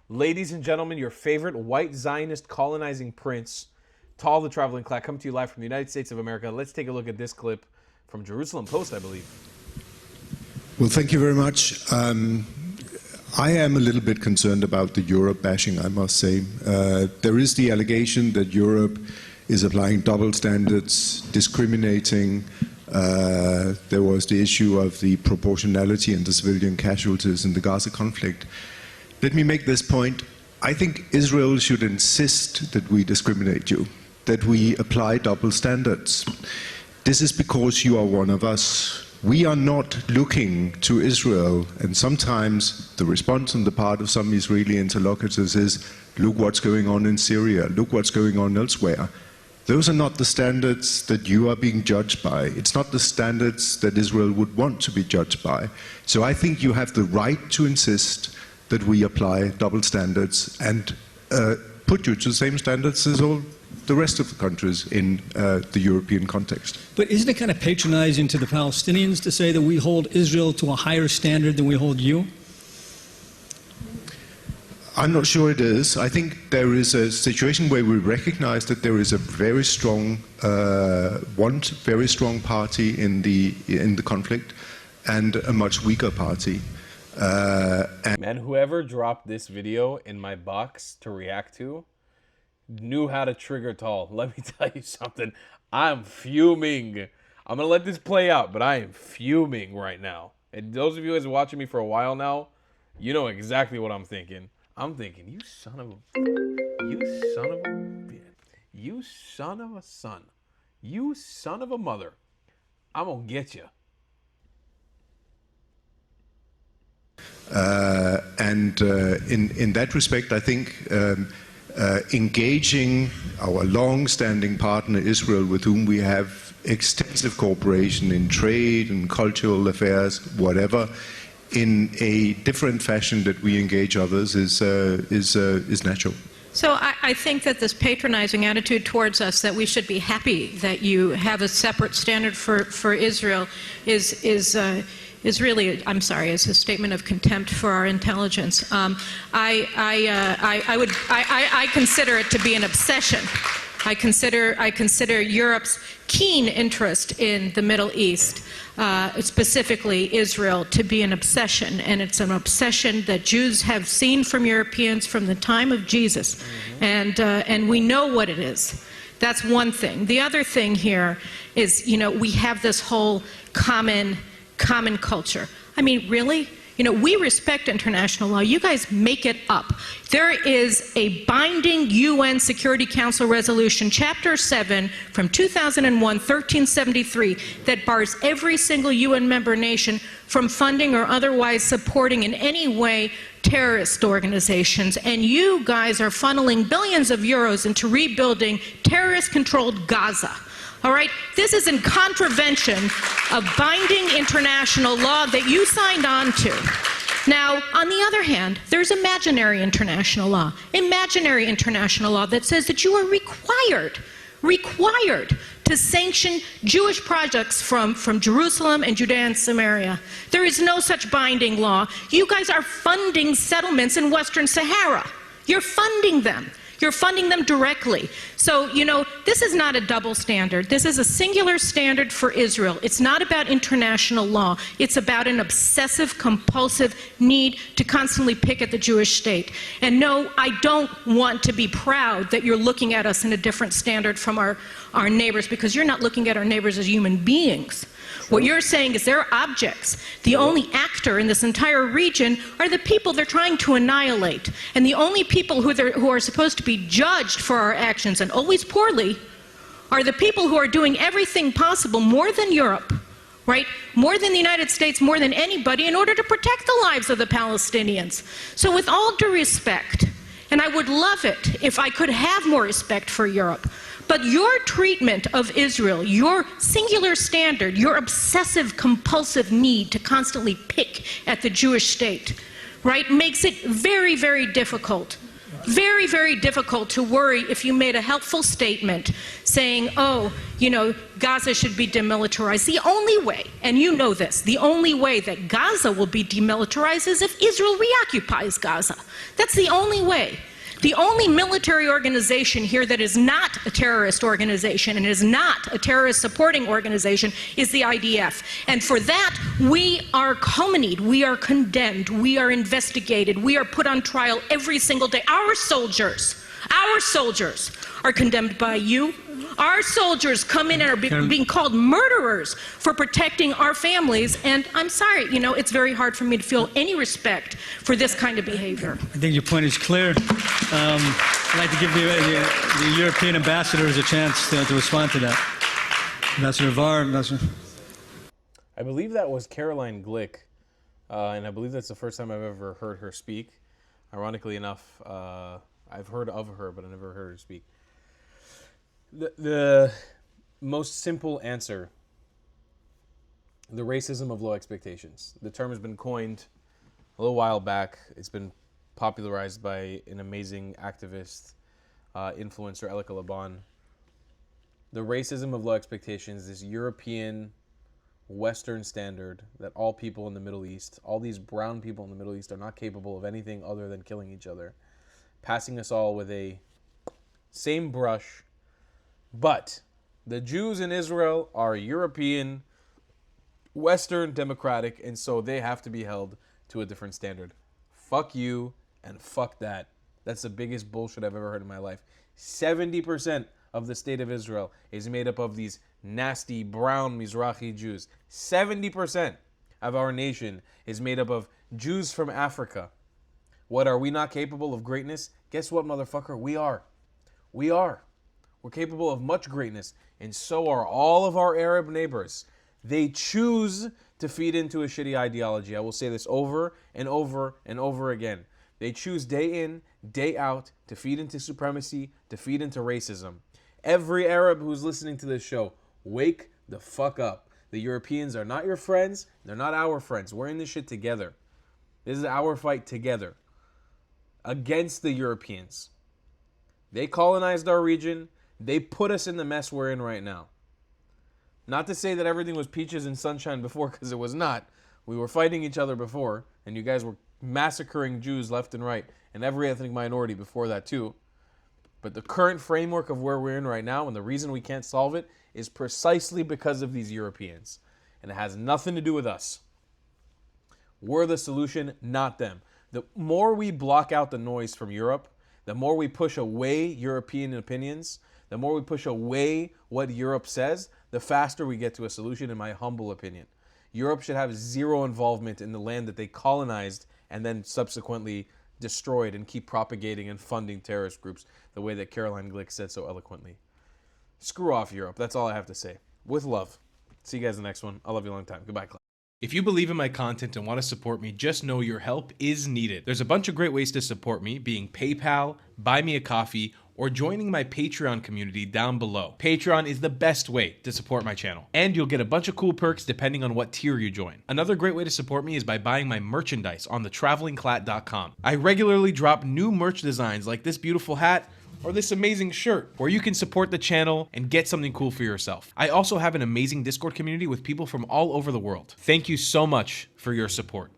Ladies and gentlemen, your favorite white Zionist colonizing prince, Tal the Traveling Clack, coming to you live from the United States of America. Let's take a look at this clip from Jerusalem Post, I believe. Well, thank you very much. I am a little bit concerned about the Europe bashing, I must say. There is the allegation that Europe is applying double standards, discriminating. There was the issue of the proportionality and the civilian casualties in the Gaza conflict. Let me make this point. I think Israel should insist that we discriminate you, that we apply double standards. This is because you are one of us. We are not looking to Israel, and sometimes the response on the part of some Israeli interlocutors is, look what's going on in Syria, look what's going on elsewhere. Those are not the standards that you are being judged by. It's not the standards that Israel would want to be judged by. So I think you have the right to insist that we apply double standards and put you to the same standards as all the rest of the countries in the European context. But isn't it kind of patronizing to the Palestinians to say that we hold Israel to a higher standard than we hold you? I'm not sure it is. I think there is a situation where we recognize that there is a very strong, one very strong party in the conflict and a much weaker party. Man, whoever dropped this video in my box to react to knew how to trigger Tal. Let me tell you something. I'm fuming. I'm going to let this play out, but I am fuming right now. And those of you guys watching me for a while now, you know exactly what I'm thinking. I'm thinking, you son of a bitch. You son of a son. You son of a mother. I'm going to get you. In that respect, I think engaging our long-standing partner Israel, with whom we have extensive cooperation in trade and cultural affairs, whatever, in a different fashion that we engage others is natural. So I think that this patronizing attitude towards us, that we should be happy that you have a separate standard for Israel, is really, I'm sorry, is a statement of contempt for our intelligence. I consider it to be an obsession. I consider Europe's keen interest in the Middle East, specifically Israel, to be an obsession, and it's an obsession that Jews have seen from Europeans from the time of Jesus, and we know what it is. That's one thing. The other thing here is, you know, we have this whole common culture. I mean, really? You know, we respect international law. You guys make it up. There is a binding UN Security Council resolution, Chapter 7 from 2001, 1373, that bars every single UN member nation from funding or otherwise supporting in any way terrorist organizations. And you guys are funneling billions of euros into rebuilding terrorist-controlled Gaza. All right? This is in contravention of binding international law that you signed on to. Now, on the other hand, there's imaginary international law that says that you are required to sanction Jewish projects from Jerusalem and Judea and Samaria. There is no such binding law. You guys are funding settlements in Western Sahara. You're funding them. You're funding them directly. So, you know, this is not a double standard. This is a singular standard for Israel. It's not about international law. It's about an obsessive, compulsive need to constantly pick at the Jewish state. And no, I don't want to be proud that you're looking at us in a different standard from our neighbors, because you're not looking at our neighbors as human beings. What you're saying is they're objects. The only actor in this entire region are the people they're trying to annihilate. And the only people who are supposed to be judged for our actions, and always poorly, are the people who are doing everything possible, more than Europe, right? More than the United States, more than anybody, in order to protect the lives of the Palestinians. So with all due respect, and I would love it if I could have more respect for Europe, but your treatment of Israel, your singular standard, your obsessive, compulsive need to constantly pick at the Jewish state, right, makes it very, very difficult very, very difficult to worry if you made a helpful statement saying, oh, you know, Gaza should be demilitarized. The only way, and you know this, the only way that Gaza will be demilitarized is if Israel reoccupies Gaza. That's the only way. The only military organization here that is not a terrorist organization and is not a terrorist supporting organization is the IDF. And for that, we are calumnied, we are condemned, we are investigated, we are put on trial every single day. Our soldiers are condemned by you. Our soldiers come in and are being called murderers for protecting our families, and I'm sorry, you know, it's very hard for me to feel any respect for this kind of behavior. I think your point is clear. I'd like to give the European ambassadors a chance to respond to that. Ambassador Var, Ambassador. I believe that was Caroline Glick, and I believe that's the first time I've ever heard her speak. Ironically enough, I've heard of her, but I never heard her speak. The most simple answer, the racism of low expectations. The term has been coined a little while back. It's been popularized by an amazing activist, influencer, Elika Laban. The racism of low expectations is European, Western standard that all people in the Middle East, all these brown people in the Middle East are not capable of anything other than killing each other, passing us all with a same brush. But the Jews in Israel are European, Western, democratic, and so they have to be held to a different standard. Fuck you and fuck that. That's the biggest bullshit I've ever heard in my life. 70% of the state of Israel is made up of these nasty brown Mizrahi Jews. 70% of our nation is made up of Jews from Africa. What, are we not capable of greatness? Guess what, motherfucker? We are. We are. We're capable of much greatness, and so are all of our Arab neighbors. They choose to feed into a shitty ideology. I will say this over and over and over again. They choose day in, day out to feed into supremacy, to feed into racism. Every Arab who's listening to this show, wake the fuck up. The Europeans are not your friends. They're not our friends. We're in this shit together. This is our fight together against the Europeans. They colonized our region. They put us in the mess we're in right now. Not to say that everything was peaches and sunshine before, because it was not. We were fighting each other before, and you guys were massacring Jews left and right, and every ethnic minority before that too. But the current framework of where we're in right now, and the reason we can't solve it, is precisely because of these Europeans. And it has nothing to do with us. We're the solution, not them. The more we block out the noise from Europe, the more we push away European opinions, the more we push away what Europe says, the faster we get to a solution, in my humble opinion. Europe should have zero involvement in the land that they colonized and then subsequently destroyed, and keep propagating and funding terrorist groups the way that Caroline Glick said so eloquently. Screw off, Europe. That's all I have to say. With love. See you guys in the next one. I love you a long time. Goodbye, Clive. If you believe in my content and want to support me, just know your help is needed. There's a bunch of great ways to support me, being PayPal, Buy Me a Coffee, or joining my Patreon community down below. Patreon is the best way to support my channel, and you'll get a bunch of cool perks depending on what tier you join. Another great way to support me is by buying my merchandise on thetravelingclat.com. I regularly drop new merch designs like this beautiful hat, or this amazing shirt, where you can support the channel and get something cool for yourself. I also have an amazing Discord community with people from all over the world. Thank you so much for your support.